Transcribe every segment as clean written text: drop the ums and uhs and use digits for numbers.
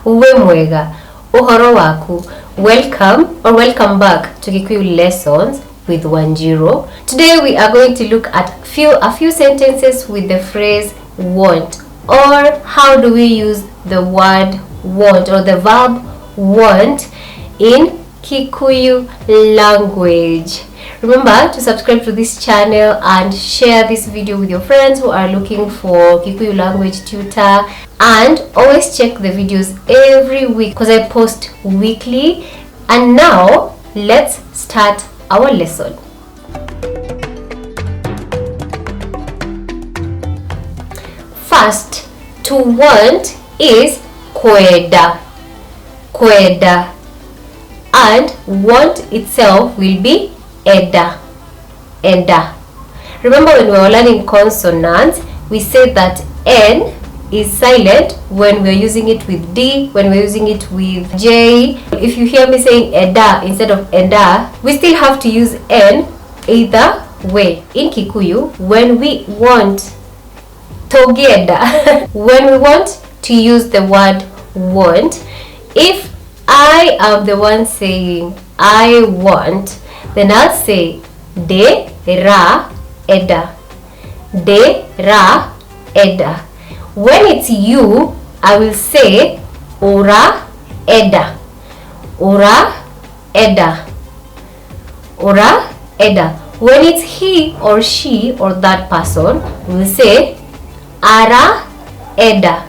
Uwe mwega. Uhoro waku. Welcome or welcome back to Kikuyu Lessons with Wanjiru. Today we are going to look at a few sentences with the phrase want, or how do we use the word want or the verb want in Kikuyu language. Remember to subscribe to this channel and share this video with your friends who are looking for Kikuyu language tutor, and always check the videos every week because I post weekly. And now let's start our lesson. First, to want is kwenda, kwenda, and want itself will be eda, eda. Remember when we were learning consonants, we said that N is silent when we're using it with D, when we're using it with J. If you hear me saying eda instead of enda, we still have to use N either way. In Kikuyu, when we want togeda, when we want to use the word want, if I am the one saying I want, then I'll say de ra eda, de ra eda. When it's you, I will say ora eda, ora eda, ora eda. When it's he or she or that person, we will say ara eda,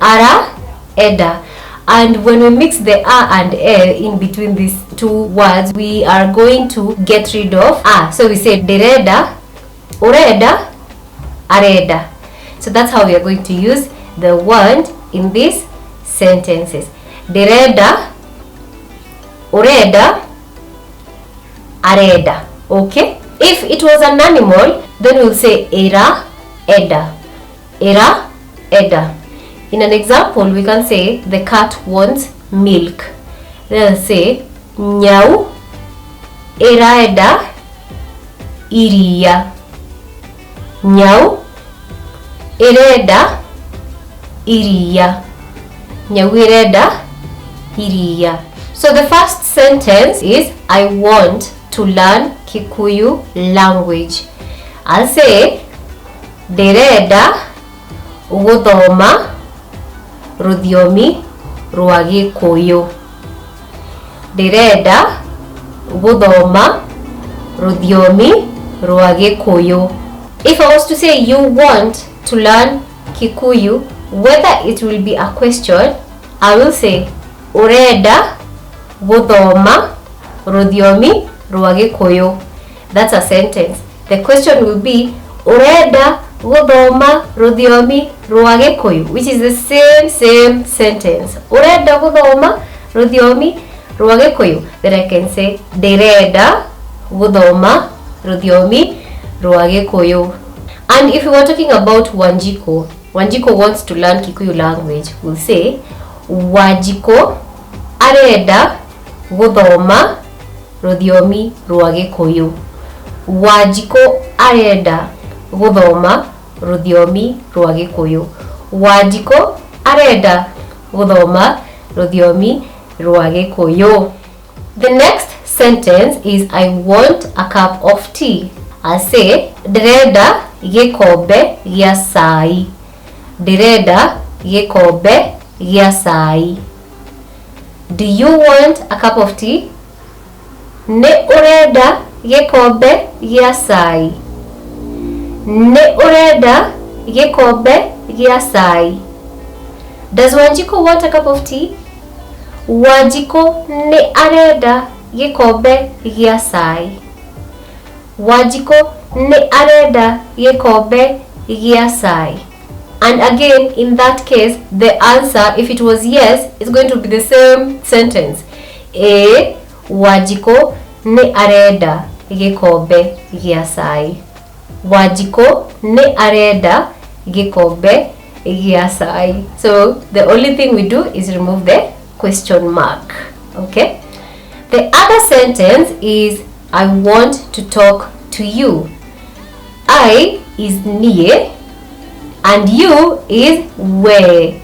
ara eda. And when we mix the a and e in between these two words, we are going to get rid of a. So we say dereda, oreda, areda. So that's how we are going to use the want in these sentences. Dereda, oreda, areda. Okay? If it was an animal, then we'll say era, eda, era, eda. In an example, we can say the cat wants milk. Then I'll say nyau era eda iria. Nyau ereda iria. Nyau ereda iria. So the first sentence is I want to learn Kikuyu language. I'll say ndirenda guthoma rũthiomi rwa Gĩkũyũ. Ndirenda guthoma rũthiomi rwa Gĩkũyũ. If I was to say you want to learn Kikuyu, whether it will be a question, I will say urenda guthoma rũthiomi rwa Gĩkũyũ. That's a sentence. The question will be urenda guthoma rũthiomi rwa Gĩkũyũ, which is the same sentence. Urenda guthoma rũthiomi rwa Gĩkũyũ. Then I can say ndirenda guthoma rũthiomi rwa Gĩkũyũ. And if we were talking about Wanjiru, Wanjiru wants to learn Kikuyu language, we'll say Wanjiru arenda guthoma rũthiomi rwa Gĩkũyũ. Wanjiru arenda guthoma rũthiomi rwa Gĩkũyũ. Wanjiru arenda guthoma rũthiomi rwa Gĩkũyũ. The next sentence is I want a cup of tea. I'll say ndirenda gĩkombe gĩa cai. Ndirenda gĩkombe gĩa cai. Do you want a cup of tea? Nĩ ũrenda gĩkombe gĩa cai. Nĩ ũrenda gĩkombe gĩa cai. Does Wanjiru want a cup of tea? Wanjiru nĩ arenda gĩkombe gĩa cai. Wanjiru nĩ arenda gĩkombe gĩa cai. And again, in that case, the answer, if it was yes, is going to be the same sentence. Wanjiru nĩ arenda gĩkombe gĩa cai. Wanjiru nĩ arenda gĩkombe gĩa cai. So the only thing we do is remove the question mark. Okay? The other sentence is I want to talk to you. I is niye and you is we.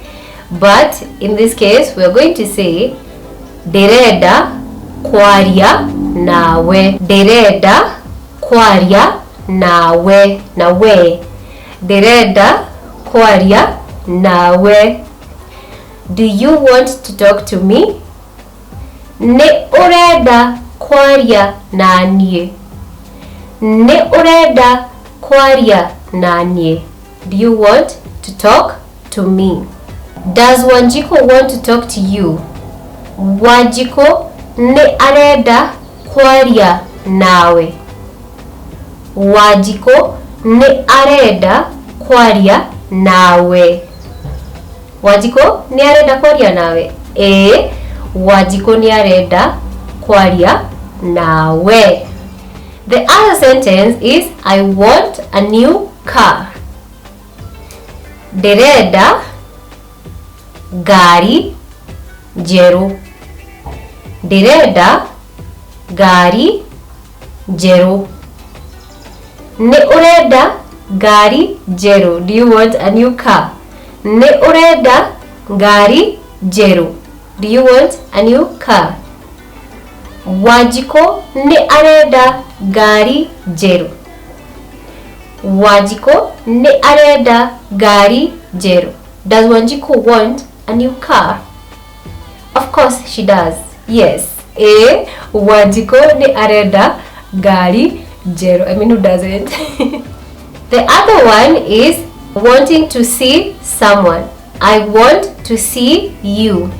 but in this case we're going to say ndirenda kwaria nawe. Ndirenda kwaria nawe. Nawe. Ndirenda kwaria nawe. Do you want to talk to me? Ni urenda kwaria nanie. Ni urenda kwaria nanie. Do you want to talk to me? Does Wanjiru want to talk to you? Wanjiru ni arenda kwaria nawe. Wanjiru ni arenda kwaria nawe. Wanjiru ni arenda kwaria nawe. Wanjiru ni arenda kwaria nawe. The other sentence is I want a new car. Ndirenda ngari njeru. Ndirenda ngari njeru. Ni urenda ngari njeru. Do you want a new car? Ni urenda ngari njeru. Do you want a new car? Wanjiru ni arenda ngari njeru. Wanjiru ni arenda ngari njeru. Does Wanjiru want a new car? Of course she does. Yes. Wanjiru ni arenda ngari njeru. I mean, who doesn't? The other one is wanting to see someone. I want to see you.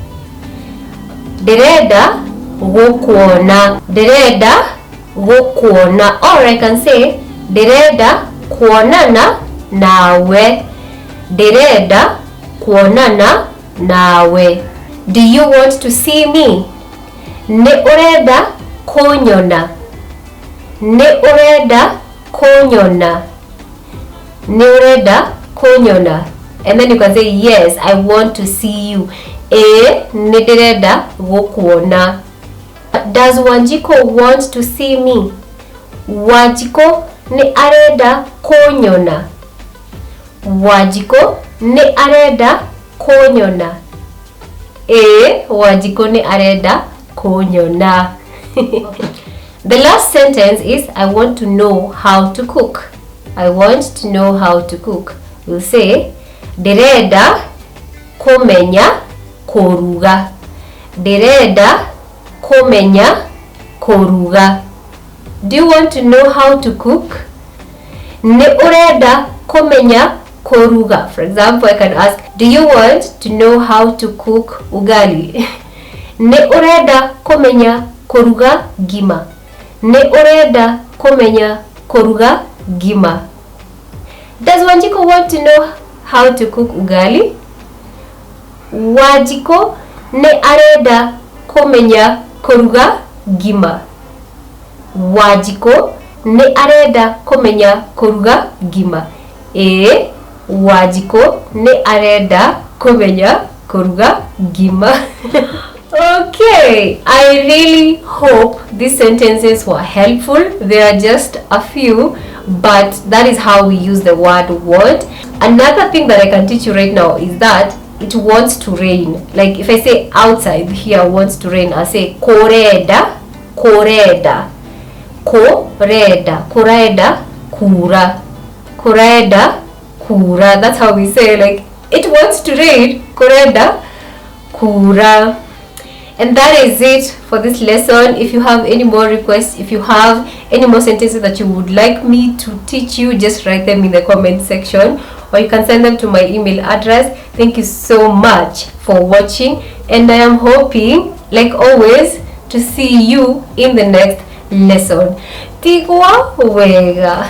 Ndirenda gukuona. Ndirenda gukuona. Or I can say ndirenda kuonana nawe. Ndirenda kuonana nawe. Do you want to see me? Ni urenda kunyona. Ni urenda kunyona. Ni urenda kunyona. And then you can say yes, I want to see you. Ni ndirenda gukuona. Does Wanjiru want to see me? Wanjiru ni arenda kunyona. Wanjiru ni arenda kunyona. Wanjiru ni arenda kunyona. The last sentence is I want to know how to cook. I want to know how to cook. We'll say ndirenda kumenya kuruga. Ndirenda kumenya kuruga. Do you want to know how to cook? Ni urenda kumenya kuruga. For example, I can ask, do you want to know how to cook ugali? Ni urenda kumenya kuruga gima. Ni urenda kumenya kuruga gima. Does Wanjiru want to know how to cook ugali? Wanjiru ni arenda kumenya kuruga gima. Wanjiru ni arenda kumenya kuruga gima. Wanjiru ni arenda kumenya kuruga gima. Okay, I really hope these sentences were helpful. There are just a few, but that is how we use the word want. Another thing that I can teach you right now is that it wants to rain. Like if I say outside here wants to rain, I say koreda, koreda, koreda, koreda, kura, koreda, kura. That's how we say, like, it wants to rain, koreda, kura. And that is it for this lesson. If you have any more requests, if you have any more sentences that you would like me to teach you, just write them in the comment section, or you can send them to my email address. Thank you so much for watching, and I am hoping, like always, to see you in the next lesson. Tigwa wega.